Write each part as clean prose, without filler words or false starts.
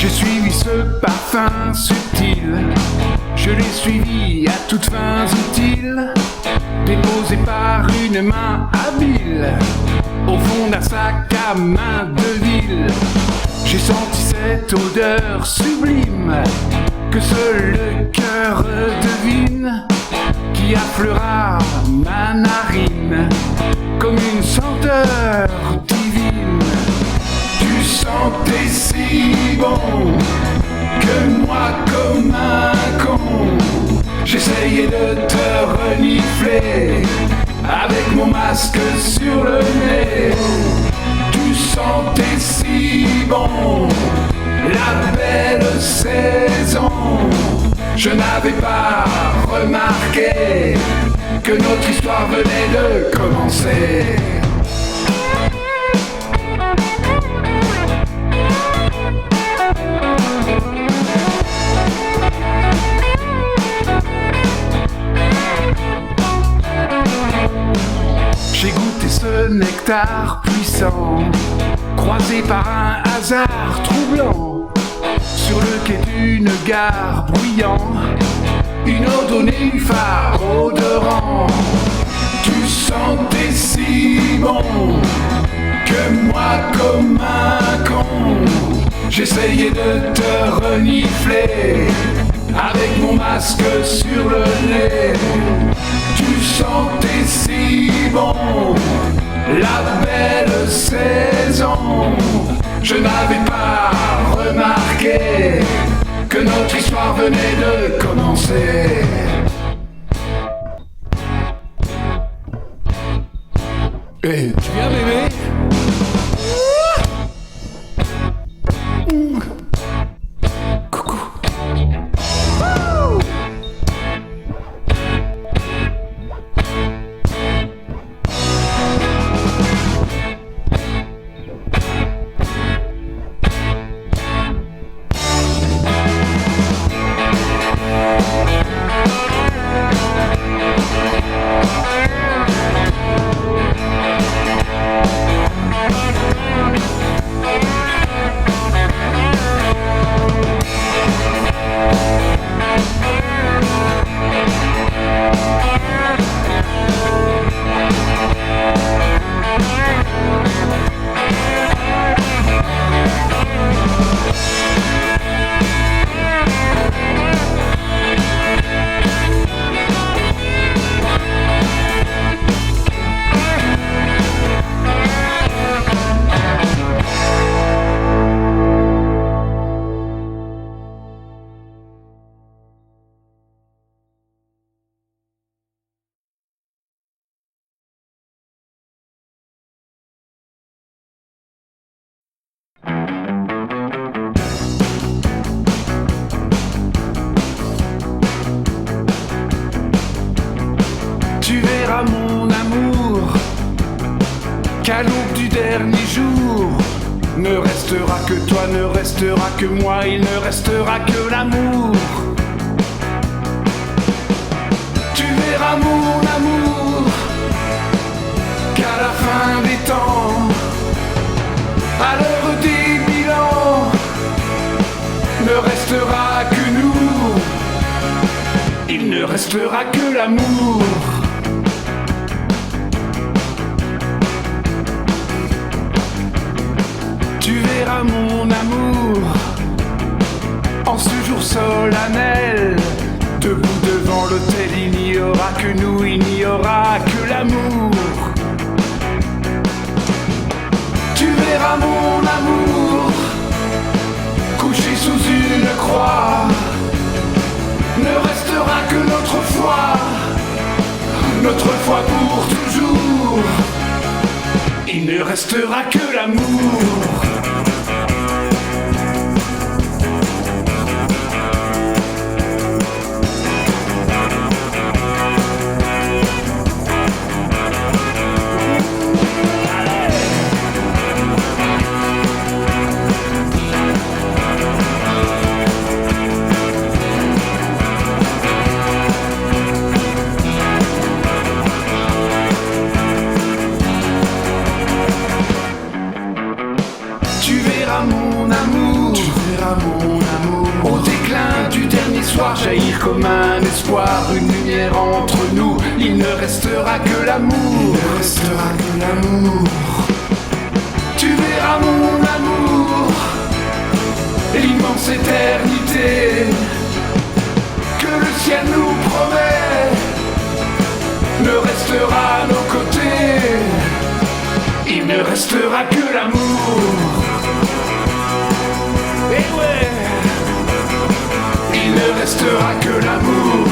J'ai suivi ce parfum subtil, je l'ai suivi à toutes fins utiles, déposé par une main habile, au fond d'un sac à main de ville. J'ai senti cette odeur sublime, que seul le cœur devine, qui affleura ma narine, comme une senteur divine. Tu sentais si bon, que moi comme un con, j'essayais de te renifler, avec mon masque sur le nez. Tu sentais si bon, la belle saison. Je n'avais pas remarqué que notre histoire venait de commencer. J'ai goûté ce nectar puissant, croisé par un hasard troublant, sur le quai d'une gare bruyant, une eau nénuphar odorant. Tu sentais si bon, que moi comme un con, j'essayais de te renifler, avec mon masque sur le nez. Tu sentais si bon, la belle saison. Je n'avais pas remarqué que notre histoire venait de commencer. Hey, tu viens bébé? Coucou. Tu verras mon amour, qu'à l'aube du dernier jour, ne restera que toi, ne restera que moi, il ne restera que l'amour. Tu verras mon amour, qu'à la fin des temps, à l'heure des bilans, ne restera que nous, il ne restera que l'amour. Tu verras mon amour, en ce jour solennel, debout devant l'autel, il n'y aura que nous, il n'y aura que l'amour. Tu verras mon amour, couché sous une croix, ne restera que notre foi pour toujours. Il ne restera que l'amour. verras mon amour. Au déclin du dernier soir, jaillir comme un espoir, une lumière entre nous. Il ne restera que l'amour. Il ne restera que l'amour. Tu verras mon amour, l'immense éternité que le ciel nous promet ne restera à nos côtés. Il ne restera que l'amour. Et ouais, il ne restera que l'amour.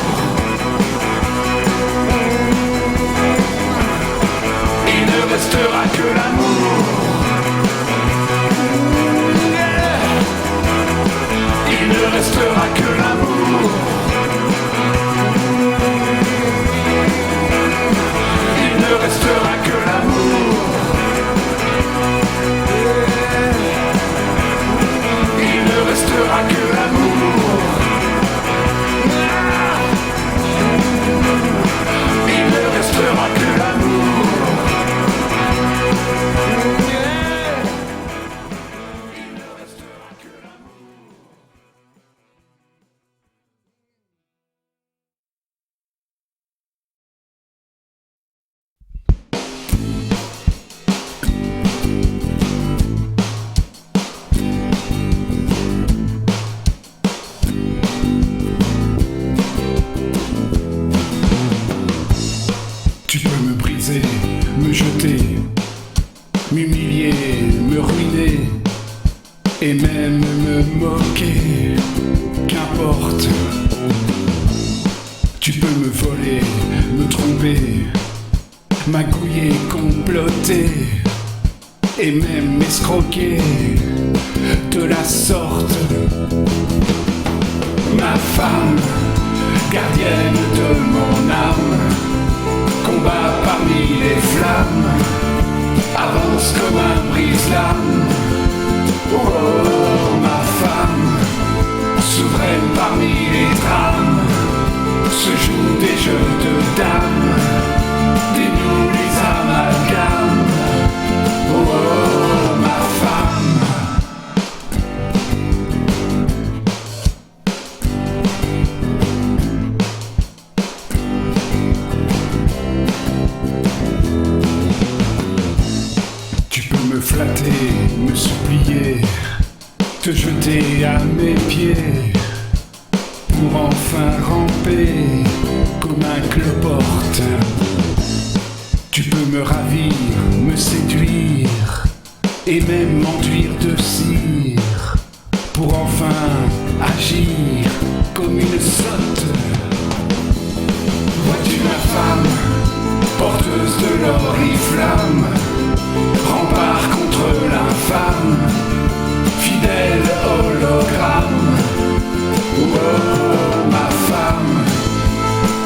Il ne restera que l'amour. Il ne restera que l'amour. Il ne restera que l'amour. Il ne restera que l'amour. Il ne restera que l'amour. Tu peux me briser, me jeter, m'humilier, me ruiner et même me moquer, qu'importe. Tu peux me voler, me tromper, magouiller, comploter et même m'escroquer de la sorte. Ma femme, gardienne de mon âme, combat parmi les flammes, avance comme un brise-lames. Oh, ma femme, souveraine parmi les drames, se joue des jeux de dames, dénoue les amalgames. Oh, ma femme. Me flatter, me supplier, te jeter à mes pieds, pour enfin ramper comme un cloporte. Tu peux me ravir, me séduire, et même m'enduire de cire, pour enfin agir comme une sotte. Vois-tu ma femme, porteuse de l'oriflamme, rempart contre l'infâme, fidèle hologramme. Oh, ma femme,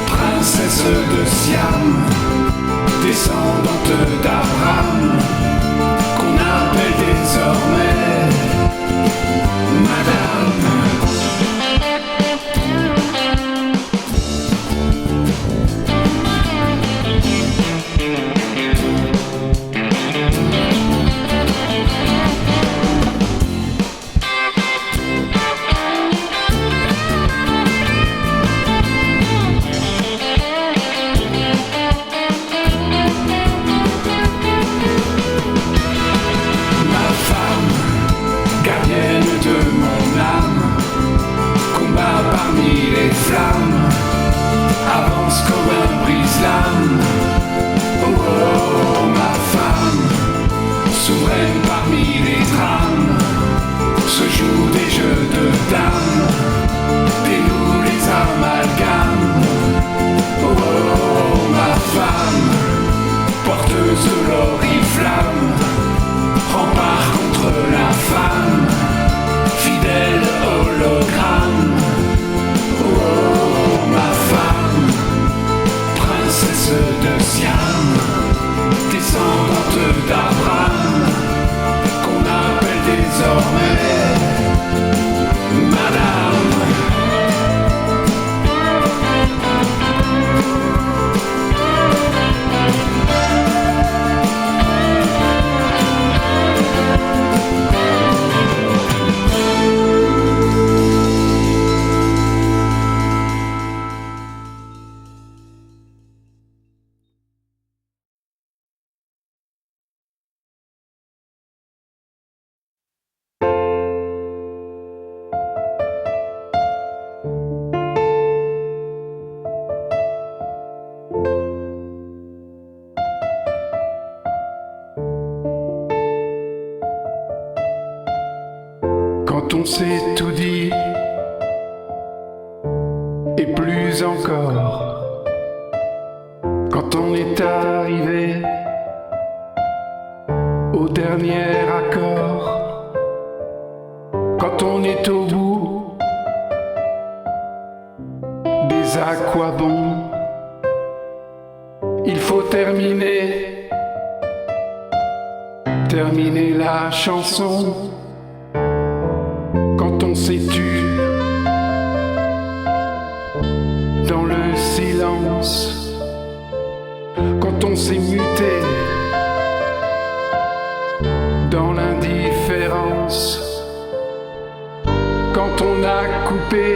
princesse de Siam, descendante d'Abraham, qu'on appelle désormais s'est tout dit, et plus encore, quand on est arrivé au dernier accord, quand on est au bout des à quoi bon, il faut terminer la chanson. Quand on s'est tu dans le silence, quand on s'est muté dans l'indifférence, quand on a coupé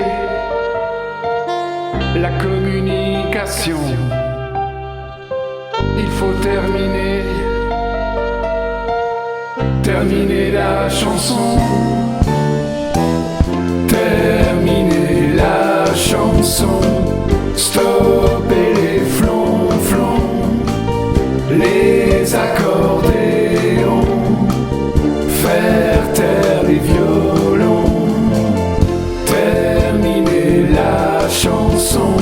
la communication, il faut terminer la chanson. Terminer la chanson, stopper les flonflons, les accordéons, faire taire les violons. Terminer la chanson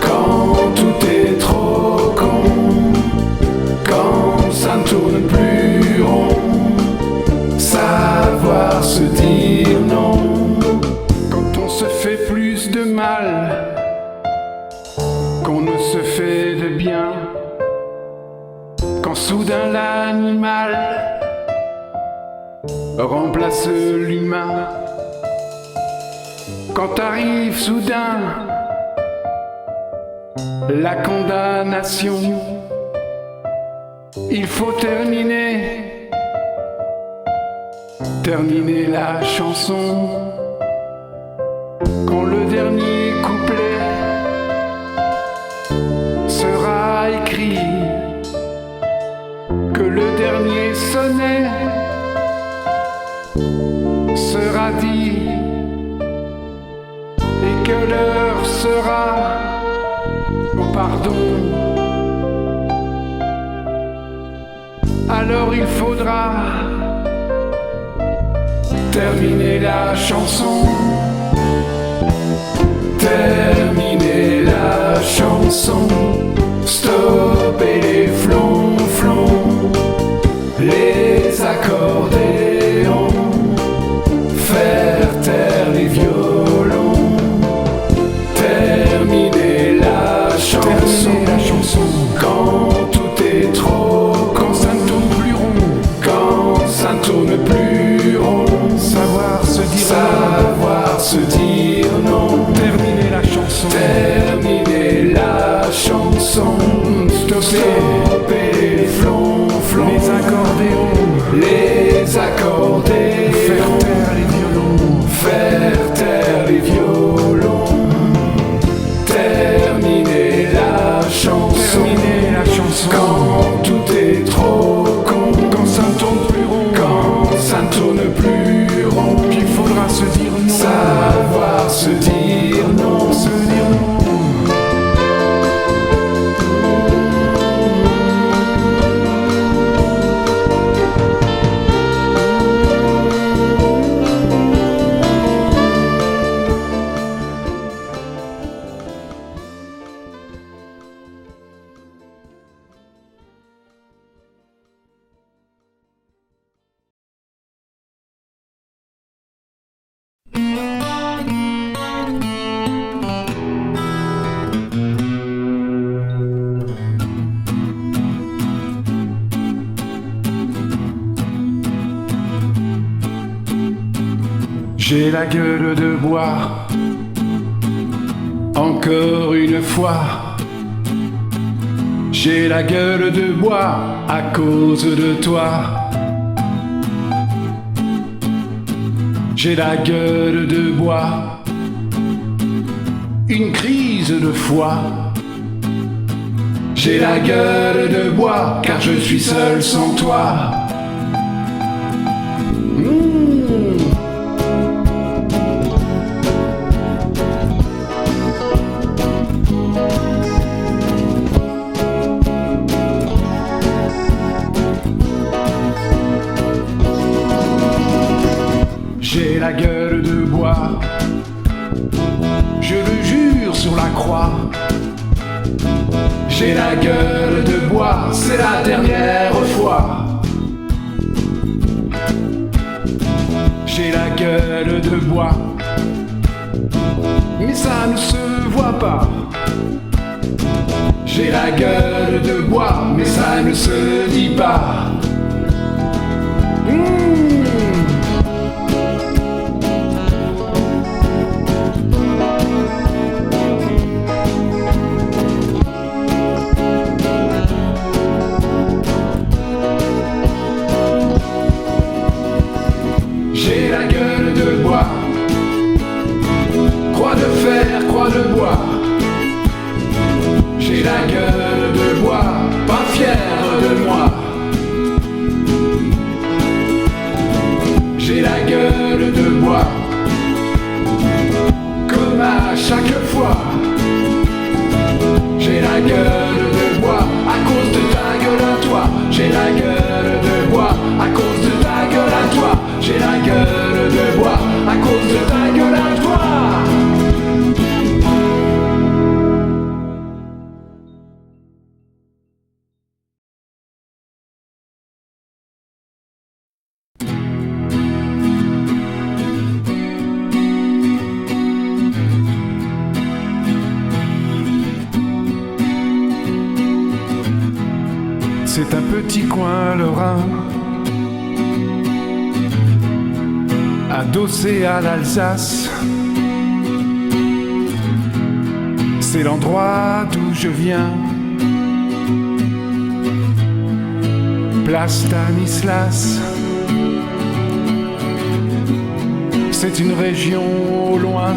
quand tout est trop con, quand ça ne tourne plus rond. Savoir se dire non quand on se fait plus de mal qu'on ne se fait de bien, quand soudain l'animal remplace l'humain, quand arrive soudain la condamnation, il faut terminer la chanson. Quand le dernier couplet sera écrit, que le dernier sonnet sera dit, et que l'heure sera au pardon, alors il faudra terminer la chanson. Terminer la chanson, stopper les flonflons, les accordéons, faire taire les violons. Terminer la chanson, quand tout est trop, quand ça ne tourne plus rond, quand ça ne tourne plus rond. Savoir se dire non. Terminer la chanson. Terminer la chanson. Stopper les flonflons, les accordéons, les accordéons. Faire taire les violons. Faire taire les violons. Terminer la chanson. Terminer la chanson. Quand tout est trop con, quand ça ne tourne plus rond, quand ça ne tourne plus rond. Qu'il faudra se dire non. Savoir se dire non. Se dire non. J'ai la gueule de bois, encore une fois. J'ai la gueule de bois à cause de toi. J'ai la gueule de bois, une crise de foi. J'ai la gueule de bois car je suis seul sans toi. J'ai la gueule de bois, je le jure sur la croix. J'ai la gueule de bois, c'est la dernière fois. J'ai la gueule de bois, mais ça ne se voit pas. J'ai la gueule de bois, mais ça ne se dit pas. J'ai la gueule de bois, croix de fer, croix de bois. J'ai la gueule de bois, pas fier de moi. J'ai la gueule de bois, comme à chaque fois. J'ai la gueule de bois, à cause de ta gueule à toi. J'ai la gueule de bois, à cause de ta gueule à toi. J'ai la gueule de bois, à cause de ta gueule à toi. C'est un petit coin lorrain, adossé à l'Alsace. C'est l'endroit d'où je viens, place Stanislas. C'est une région au loin,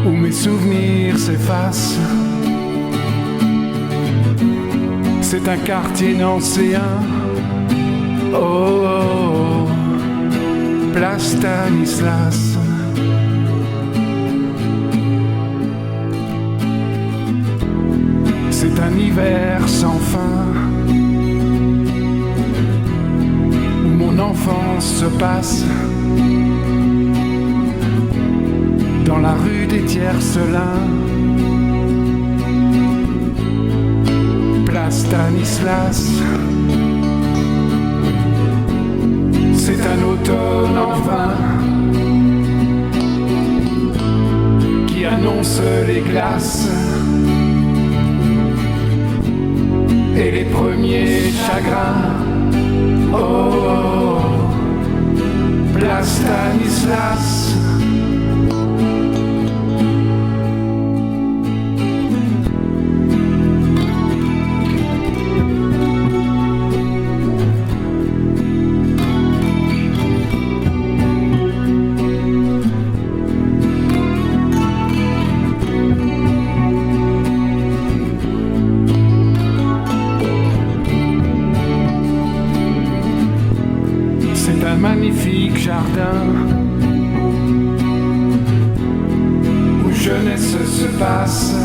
où mes souvenirs s'effacent. C'est un quartier nancéen, oh, oh, oh, place Stanislas. C'est un hiver sans fin, où mon enfance se passe, dans la rue des Tiercelins. Stanislas, c'est un automne enfin qui annonce les glaces et les premiers chagrins. Oh, oh, oh, place Stanislas. Magnifique jardin où jeunesse se passe,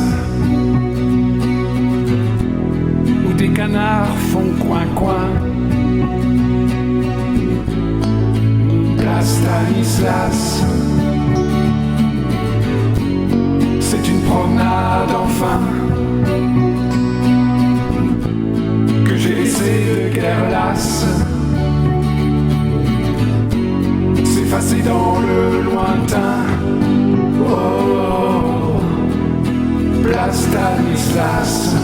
où des canards font coin-coin. Place Stanislas, c'est une promenade enfin que j'ai laissée de guerre lasse, effacé dans le lointain. Oh, oh, oh, place Stanislas.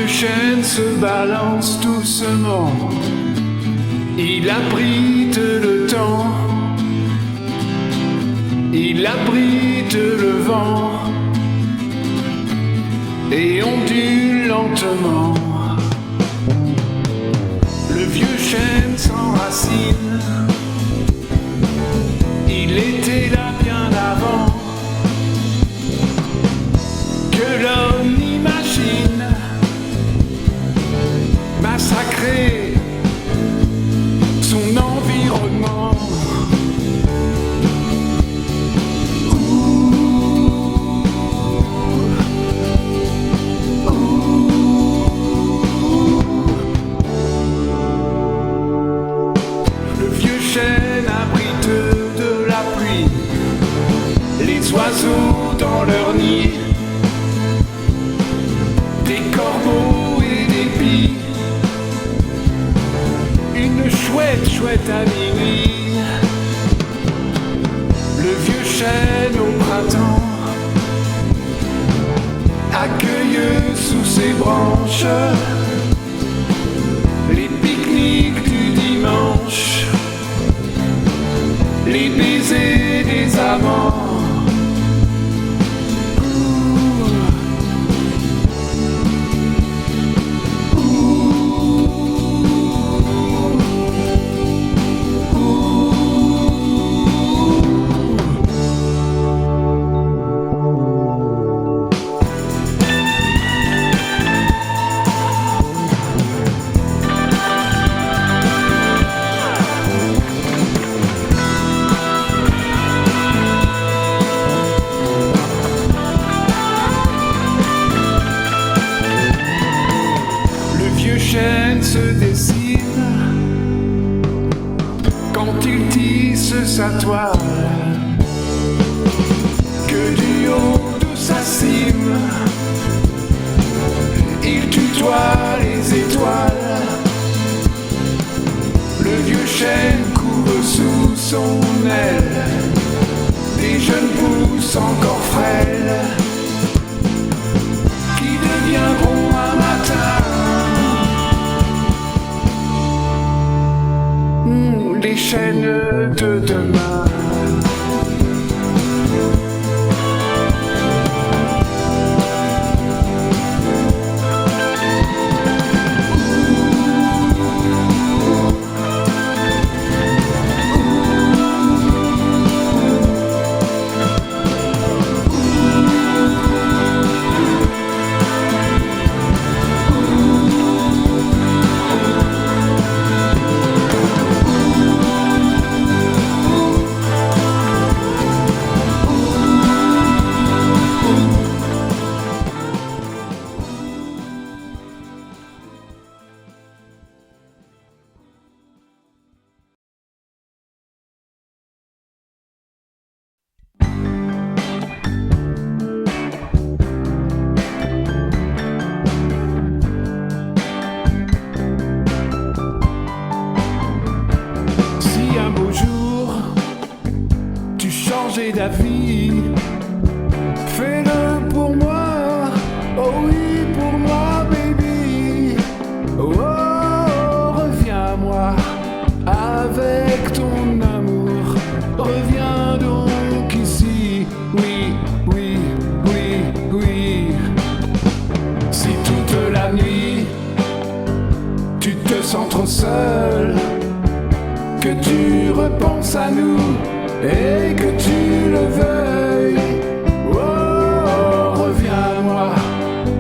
chêne se balance doucement. Il abrite le temps. Il abrite le vent et ondule lentement. Le vieux chêne s'enracine. Il était là bien avant que l'homme imagine massacrer son environnement. Les oiseaux dans leur nid, des corbeaux et des pies, une chouette à minuit. Le vieux chêne au printemps accueille sous ses branches les pique-niques du dimanche, les baisers des amants. Se dessine quand il tisse sa toile, que du haut de sa cime il tutoie les étoiles. Le vieux chêne couvre sous son aile des jeunes pousses encore frêles qui deviendront un matin les chênes de demain. D'avis, fais-le pour moi, oh oui pour moi baby, oh reviens-moi avec ton amour, reviens donc ici, oui, oui, oui, oui. Si toute la nuit tu te sens trop seul, que tu repenses à nous et que tu le veuilles, oh, reviens-moi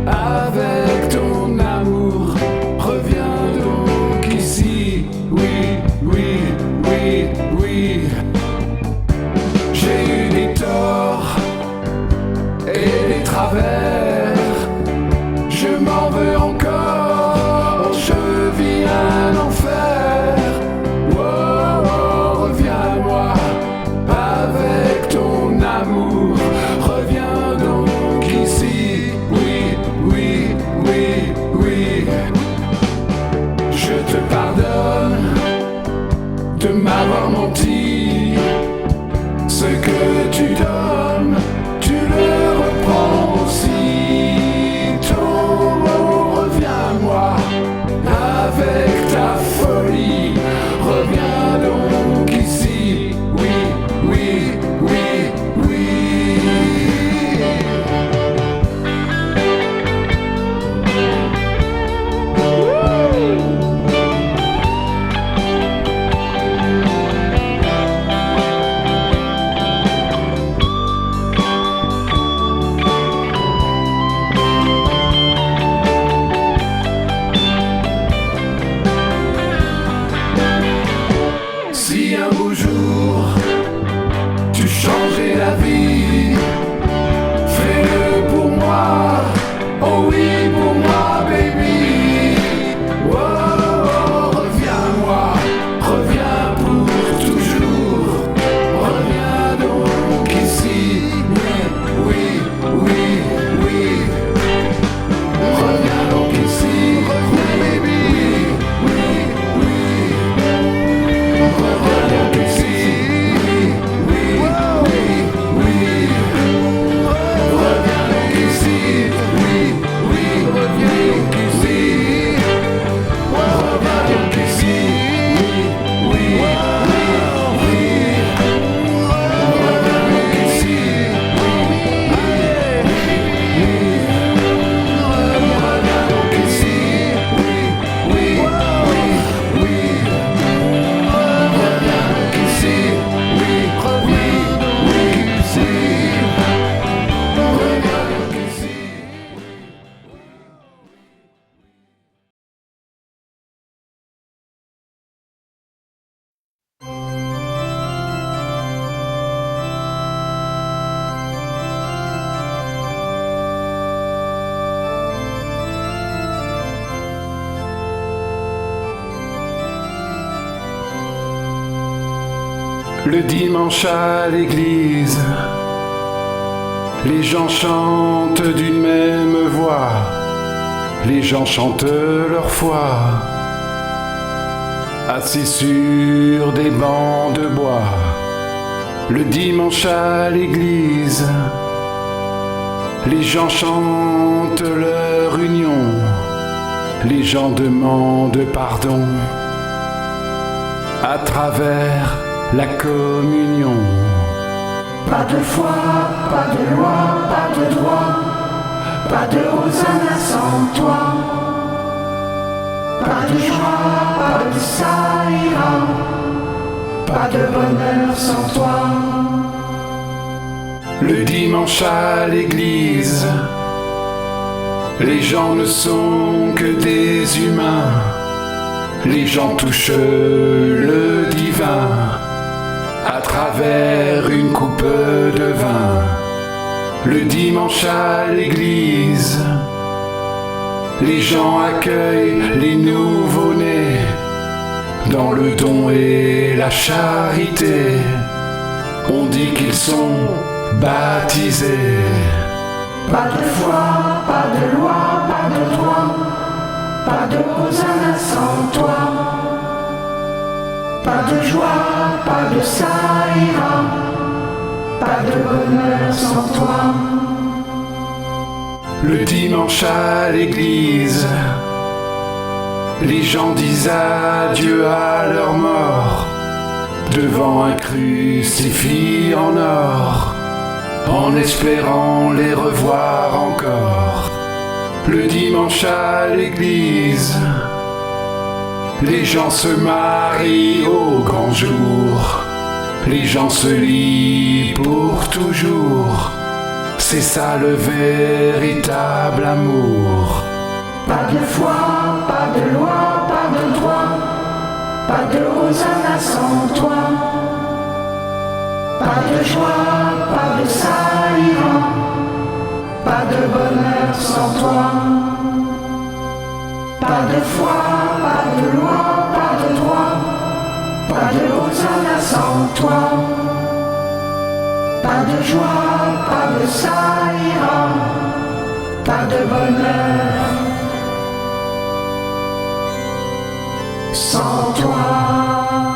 avec ton amour, reviens donc ici, oui, oui, oui, oui. J'ai eu des torts et des travers, je m'en veux encore, je vis un enfer, oh, reviens-moi avec ton amour. Le dimanche à l'église, les gens chantent d'une même voix, les gens chantent leur foi, assis sur des bancs de bois. Le dimanche à l'église, les gens chantent leur union, les gens demandent pardon à travers la communion. Pas de foi, pas de loi, pas de droit, pas de hosanna sans toi. Pas de joie, pas de ça ira, pas de bonheur sans toi. Le dimanche à l'église, les gens ne sont que des humains, les gens touchent le divin à travers une coupe de vin. Le dimanche à l'église, les gens accueillent les nouveau-nés dans le don et la charité. On dit qu'ils sont baptisés. Pas de foi, pas de loi, pas de droit, pas de hosanna sans toi. Pas de joie, pas de ça ira, pas de bonheur sans toi. Le dimanche à l'église, les gens disent adieu à leur mort devant un crucifix en or, en espérant les revoir encore. Le dimanche à l'église, les gens se marient au grand jour, les gens se lient pour toujours. C'est ça le véritable amour. Pas de foi, pas de loi, pas de droit, pas de hosanna sans toi. Pas de joie, pas de ça ira, pas de bonheur sans toi. Pas de foi, pas de loi, pas de droit, pas de hosanna sans toi. Pas de joie, pas de ça ira, pas de bonheur sans toi.